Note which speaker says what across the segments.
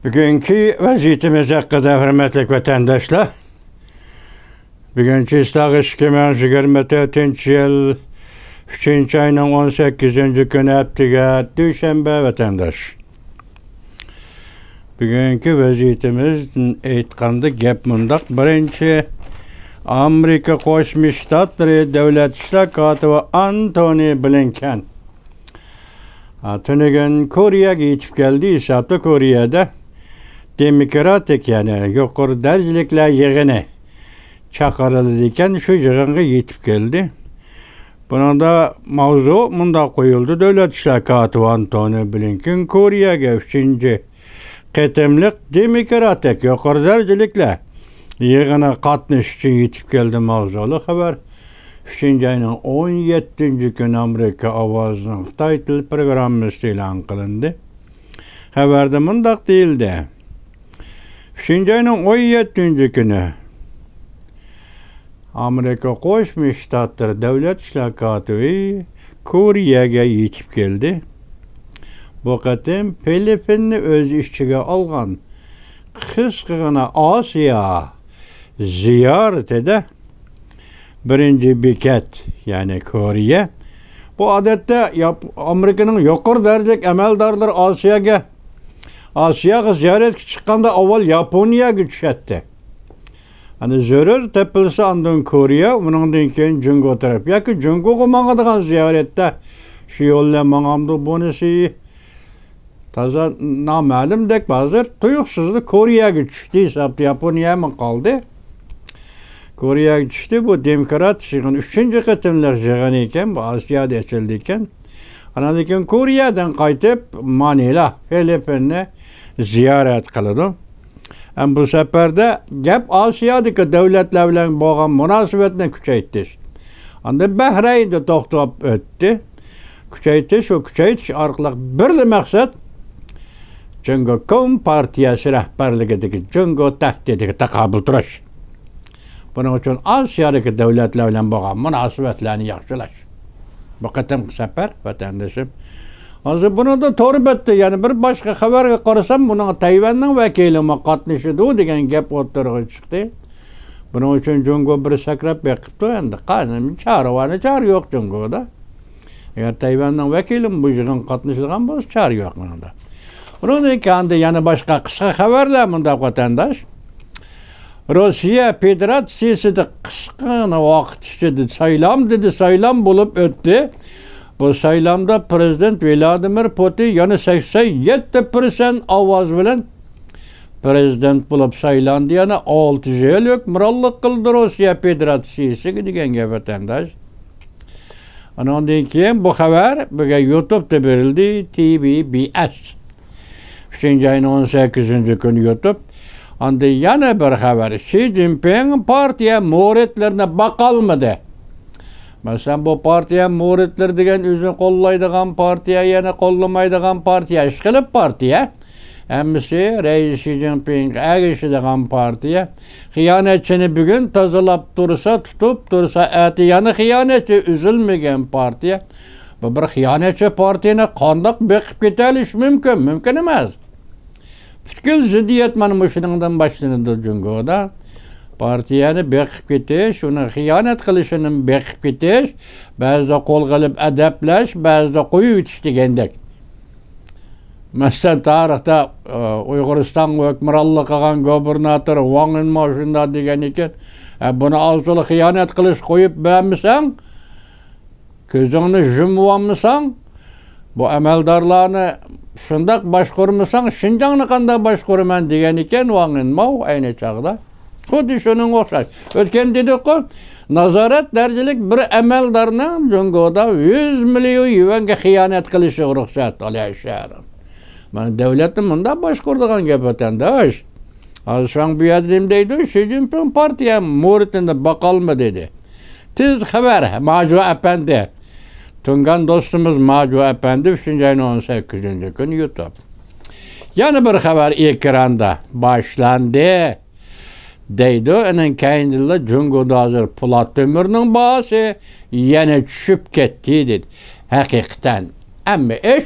Speaker 1: Bugünkü vaziyetimiz hakkında hürmetli vatandaşlar. Bugünkü İstağış 2024 yıl 3. ayının 18. günü haftiga Düşenbe vatandaş. Bugünkü vaziyetimiz aytqanda gap mundaq. Birinchi Amerika Qo'shma Shtatlari Davlat ishlar kotibi Antony Blinken tunigan Koreyaga yetib keldi. Hisobda Koreyada demokratik yani yuqori darajaliklar yig'ini chaqirildi ekan, shu yig'inga yetib keldi. Bununda mavzu mundaq qo'yildi. Davlat ishlar kotibi Antony Blinken Koreyaga 3. qatimliq demokratik yuqori darajaliklar yig'ini qatnashish uchun yetib keldi mavzuli xabar. 3. ayning 17. kuni Amerika ovozining Xitoy tili programmasi e'lon qilindi. Xabarda mundaq deyildi. 3. ayning 17. kuni Amerika Qo'shma Shtatlari Davlat ishlar kotibi Koreyaga yetib keldi. Bu qatim Filippinni o'z ichiga olgan qisqagina Osiyo ziyoratida birinchi bekat, ya'ni Koreya. Bu odatda Amerikaning yuqori darajalik amaldorlari Osiyoga ziyoratga chiqqanda avval Yaponiyaga tushadi. Hani zarur tepilsa andın Koreya, bundan keyin Jungo taraf. Yoki Jungoga mangadigan ziyoratda shu yo'llar mangamdi bunisi taza nama'lumdek hozir tuyuqsizlik Koreyaga tushdi. Hisobda Yaponiya mı qoldi? Koreyaga tushdi. Bu demokrat yig'in 3. qatimliq yig'in ekan, bu Osiyoda ochildi ekan. Anadan keyin Koreyadan qaytib Manila, Filippinni ziyorat qildi. Hem bu seferde gap Osiyodagi davlatlar bilan bo'lgan munosabatni kuchaytirish. Anda Bahraynda to'xtab o'tdi. Kuchaytirish, o kuchaytirish orqali bir maqsad Jungo Kompartiyasi rahbarligidagi Jungo tahdidiga taqobil turish. Buning uchun Osiyodagi davlatlar bilan bo'lgan munosabatlarni yaxshilash. Bu qatimki safar vatandoshim. Hozir buni da to'g'ri bitdi. Yani bir boshqa xabarga qarasam, buning Tayvanning vakili qatnashadi degan gap o'tirg'i chiqdi. Buning uchun Jungo bir sakrab beqibdi. Endi qani chari yo'q Jungoda. Agar Tayvanning vakili bu yig'in qatnashadigan bo'lsa, chari yo'q bunda. Bundan keyin yana boshqa qisqa xabarlar bunda vatandosh. Rossiya Federatsiyasida qisqagina vaqt ichida saylam bo'lib o'tdi. Bu saylamda Prezident Vladimir Putin yana 87% ovoz bilan prezident bo'lib saylandi. Yana 6 yillik mirollik qildi Rossiya Federatsiyasiga degan gap vatandosh. Andan keyin bu xabar buga YouTube'da berildi. TVBS. 3. ayning 18. kuni YouTube. Anda yana bir xabar. Xi Jinping partiya muridlarini baqalmadi. Mesela bu partiya muridlar degan o'zini qo'llaydigan partiya, yana qo'llamaydigan partiya, ishqilib partiya. Hammasi Reis Xi Jinping agishadigan partiya. Xiyonatchini bugun tozalab tursa, tutib tursa, ati yana xiyonatchi üzülmagan partiya. Bu bir xiyonatchi partiyani qandoq beqib ketalish mumkin? Mumkin emas. Butkul ziddiyat mana shuningdan boshlanadi Jungoda. Partiyani beqib ketish, uni xiyonat qilishini beqib ketish, ba'zida qo'l qilib adaplash, ba'zida qo'yib o'tish degandek. Masalan, tarixda Uyg'uriston hukmronlik qilgan gubernator Wang Yinmo shunday degan ekan, buni asli xiyonat qilish qo'yib bermasang, ko'zingni yumib olmasang, bu amaldorlarni shundoq boshqarmasang, Xinjiangni qanday boshqaraman degan ekan Wang Yinmo ayni chog'da. Xuddi shuning o'xshash. O'tgan dedik-ku, nazorat darajalik bir amaldorning Jungoda 100 million yuanga xiyonat qilishi ruxsat olishar. Mana davlatni bunda boshqaradigan gap vatandosh. Hozir shang bu yerda deydi, Xi Jinping partiya muridini baqalma dedi. Tiz xabar Maju Apandi. Tungan do'stimiz Maju Apandi 3. ayning 18. kuni YouTube. Yana bir xabar ekranda boshlandi. deydi. Onun kayindiler Jungo'da hazır Polat Demir'nin bahsi yine düşüp gitti dedi. Hakikaten. Ama iş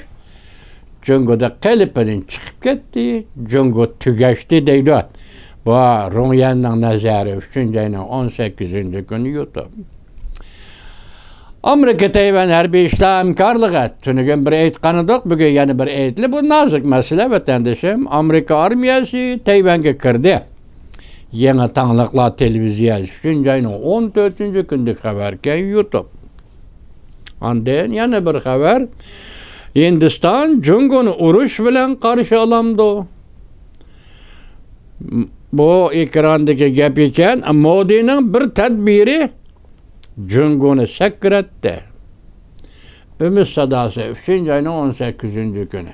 Speaker 1: Jungo'da kalıpının çıkıp ketdi, Cungo tügeçti deydi. Bu Runyan'ın nazarı 3. ayının 18. günü YouTube. Amerika Tayvan harbiy ishlamkorligi tunigan bir aytganidik, bugun yana bir aytili. Bu nozik masala vatandoshim. Amerika armiyasi Tayvanga kirdi. Yangi tanliqlar televiziyasi 3. ayning 14. kunlik xabarga YouTube. Ondan yana bir xabar. Hindiston Jungoni urush bilan qarshi olamdi. Bu ekrandagi gap ekan. Modining bir tadbiri Jungoni sakratdi. Ümit sadası 3. ayının 18. günü.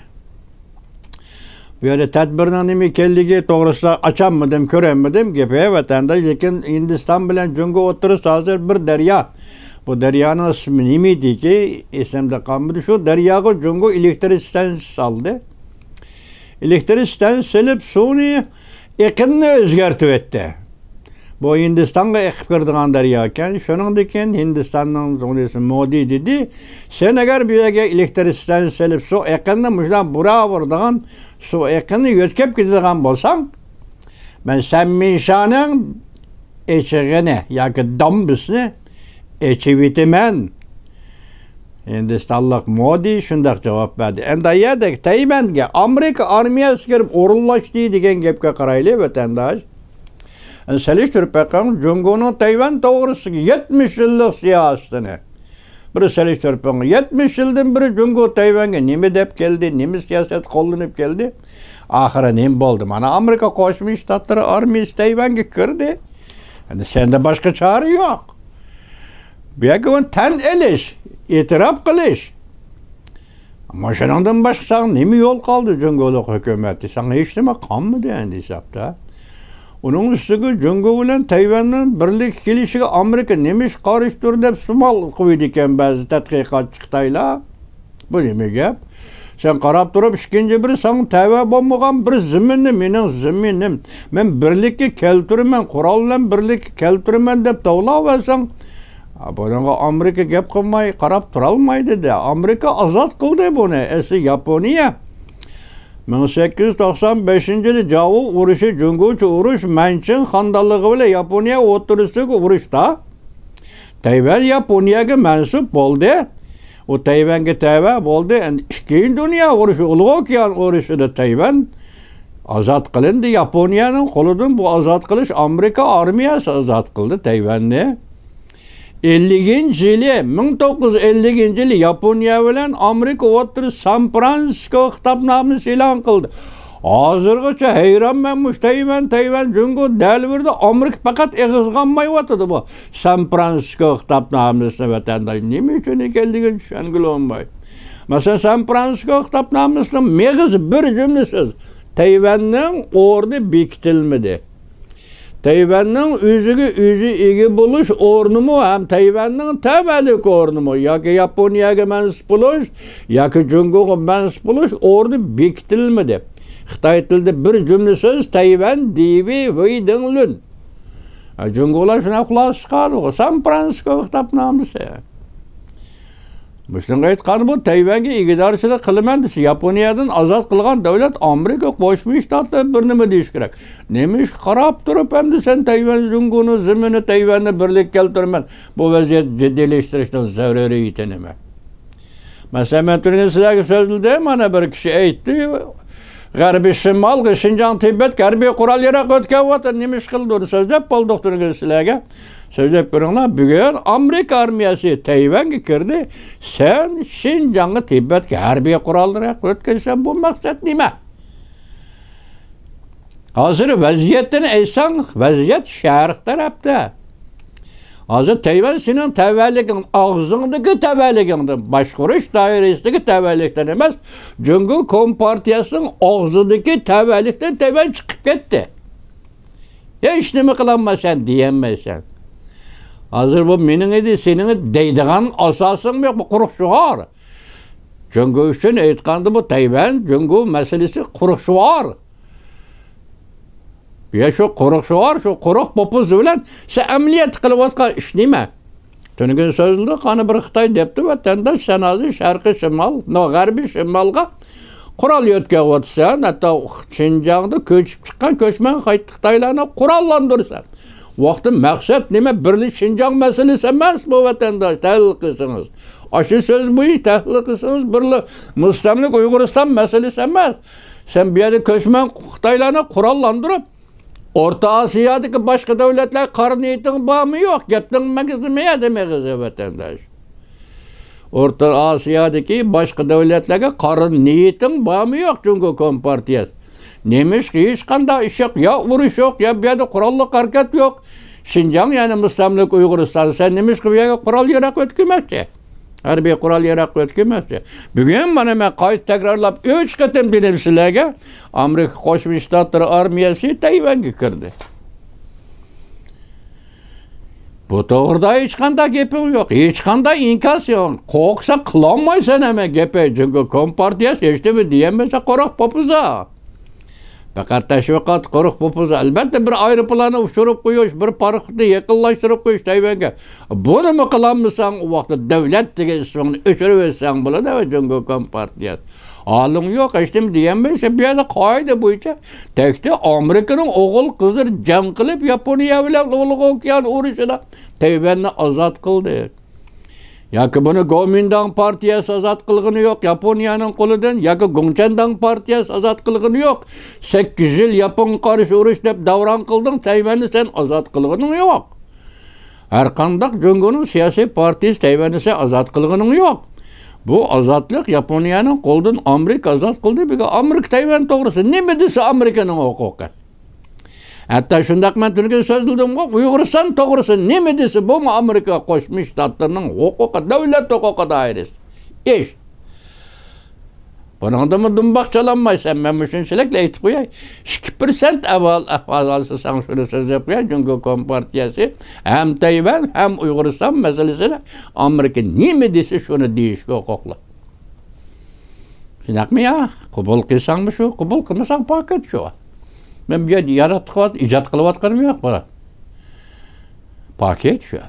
Speaker 1: Böyle tedbirden nima ekanligi to'g'risida açanmadım, ko'ranmadim gapi vatanda, lekin Hindiston bilan Jungo o'rtasida hozir bir daryo. Bu daryoning ismi nima ediki, esimda qolmadi. Shu daryoga Jungo elektrik stansiyasi soldi. Elektrik stansiyasi silib suvni eqinni o'zgartib etdi. Bu Hindistan'a ekip kırdıgan daryo ekan. Shuningdek Hindistonning zonasi Modi dedi, sen agar bu yerga elektrik stansiyasi silib suv eqinni mushlar buraverdigan, suv eqinni yo'tkab ketadigan bo'lsang, men sen mishaning echig'ini yoki dombisni echib etaman. Hindistonlik Modi shunday javob berdi. Endi yerdagi Tayvanga Amerika armiyasi kirib o'rinlashdi degan gapga qaraylik vatandosh. Seliştirip bakalım, Jungo'nun Tayvan doğrusu 70 yıllık siyasetini. Biri seliştirip bakalım, 70 yıldan biri Jungo Tayvan'a nime dep geldi, nime siyaset kullanıp geldi. Ahire nime oldu? Mana Amerika Koşmuş Ştatları armiyası Tayvan'a kirdi. Yani sende başka çare yok. Bir gün ten eliş, itiraf kılış. Ama şundan başka nime yol kaldı Jungo'luk hükümeti? Sana hiç nime kalmadı yani hesapta. Onun üstüge Jungo bilen Tayvan'ın birlik kelişigi Amerika nemiş karıştır dep sumal koydu eken bazı tadqiqatçı Xitaylar. Bu nime gap? Sen qarab turib işkinci biri sana tava bo'lmagan bir ziminni mening ziminim. Men birlikka keltiraman, qurol bilan birlikka keltiraman deb tavlaversan, bunga Amerika gap qilmay qarab tura olmaydi de. Amerika ozod qildi buni. Esi Yaponiya 1895-yili Javu urushi, Jungochi urush Manchun xandonligi bilan Yaponiya o'rtasidagi urushda Tayvan Yaponiyaga mansub bo'ldi. O Tayvanga tava bo'ldi. Ikkinchi dunyo urushi, Ulug' okean urushida Tayvan ozod qilindi. Yaponiyaning qo'lidan bu ozod qilish Amerika armiyasi ozod qildi Tayvanni. 1950-yili Yaponiya bilan Amerika o'rtasida San Fransisko xitobnomasi e'lon qildi. Hozirgacha hayronman, Tayvan Jungo dalvirda Amerika faqat eg'izg'anmay o'tadi bu San Fransisko xitobnomasini vatandosh. Nima uchun ekanligini tushungil olmaydi. Masalan, San Fransisko xitobnomasining meg'izi bir jumla so'z. Tayvanning o'rni bekitilmadi. Tayvanning o'ziga o'zi ega bo'lish o'rnimi ham Tayvanning tavallik o'rnimi yoki Yaponiyaga mansub bo'lish yoki Jungoga mansub bo'lish o'rni bekitilmadi. Xitoy tilida bir jumla so'z Tayvan divi Weidinglun. Jungolar shuna xulosa chiqardi. San Fransisko xitobnomasi. Mushunga aytqani bu Tayvanga egidorchilik qilaman desa, Yaponiyadan ozod qilgan davlat Amerika Qo'shma Shtatlar bir nima deyish kerak. Nemish qarab turib hamda sen Tayvan Jungoni zimini Tayvanni birlik keltiraman. Bu vaziyat jiddiylashtirish zaruriyati nima? Masalan, men turgan sizlarga so'zildi, mana bir kishi aytdi, G'arbiy Shimol, Xinjiang, Tibet harbiy qurol yaraq o'tkazib nemish qildi uni so'zlab qoldik turgan sizlarga. So'zlab ko'ringlar, bugun Amerika armiyasi Tayvanga kirdi. Sen Xinjiangga, Tibetga harbiy qurollar o'tkazsan, bu maqsad nima? Hozir vaziyatni aytsang, vaziyat sharq tarafda. Hozir Tayvan sening tavalliging, og'zingdagi tavalligingdan, boshqarish doirasidagi tavallikdan emas, Jungo kompartiyasining og'zidagi tavallikdan Tayvan chiqib ketdi. Hech nima qilolmasan, deyolmaysan. Hozir bu mening edi, sening deydigan asosing yo'q, bu quruq shuar. Jungo uchun aytganda bu Tayvan Jungo masalasi quruq shuar. Ya shu quruq shuar, shu quruq popuz bilan sen amaliyot qilayotgan ish nima? Tunugun so'zildi, qani bir Xitoy debdi vatandosh, sen hozir sharqiy shimol, g'arbiy shimolga Kural ötkəb otsan, hatta Şinjan'da köçüp çıkan köçmen Xitaylarına kurallandırsan. Vakti maksat nime birlik Şinjan meselesi emas bu vatandaş, təhlil kısınız. Aşı söz bu, təhlil kısınız, birlik Müslimlik Uyguristan meselesi emas. Sen bir yerde köçmen Xitaylarına kurallandırıp, Orta Asya'daki başka devletler karı niyetin bağımı yok. Gepten mekizmeye demeyiz vatandaş. Orta Asya'daki başka devletlerge karı niyetin bağımı yok çünkü Kompartiyası. Neymiş ki hiç kanda iş yok, ya vuruş yok, ya bir yerde kurallık hareket yok. Şinjan yani Müslimlik Uygurustan sen neymiş ki bir yerde kural yarak ötkümekçe. Her bir kural yarak ötkümekçe. Bugün bana ben kayıt tekrarlap 3 katım bilimsilerge Amerika Koşmuş Ştatları Armiyası Tayvan'a girdi. Bu doğruda hiç kanda gepim yok. Hiç kanda inkas yok. Koksa kılanmaysan hemen gepe. Çünkü Kompartiyası işte mi diyemezse koruk popuza. Fakat teşvikat koruk popuza. Elbette bir aeroplanı uçurup koyuş, bir parkı yakınlaştırıp koyuş Tayvan'a. Bunu mu kılanmışsan o vakti devlet diye ismini uçuruversen bula da çünkü Kompartiyası. Alın yok işte mi diyemezse bir yerde kaydı bu içe. Tekte Amerika'nın oğul kızır can kılıp Japonya bile Ilık Okyan uğraşına Tayvan'ı azat kıldı. Ya ki bunu Kuomintang Partiyası azat kılgını yok Japonya'nın koludan. Ya ki Gongchang Partiyası azat kılgını yok. 8 yıl Japon karşı uğraş deyip davran kıldın Tayvan'ı sen azat kılgını yok. Her kandak Cumhur'un siyasi partisi Tayvan'ı sen azat kılgını yok. Bu azatlık Japonya'nın koldan Amerika azat kıldı. Bir Amerika Tayvan doğrusu. Ne mi dese Amerika'nın hukuku? Hatta şundak ben Türkiye söz duydum. Uyguristan doğrusu. Ne mi dese bu mu Amerika Koşmuş Ştatlarının hukuku? Devlet hukuku dairesi. İş. Bunun da mı dumbak çalanmaysan ben müşünçilikle eğitip koyayım. 2% ahvalası sen şunu söz yapıyor. Çünkü Kompartiyası hem Tayvan hem Uyguristan meselesine Amerika ne mi dese şunu değişik hukukla. Şunak mı ya? Kubul kıysan mı şu? Kubul kıysan paket şu. Ben bir yaratık icat kılıvat kırmıyor bana. Paket şu.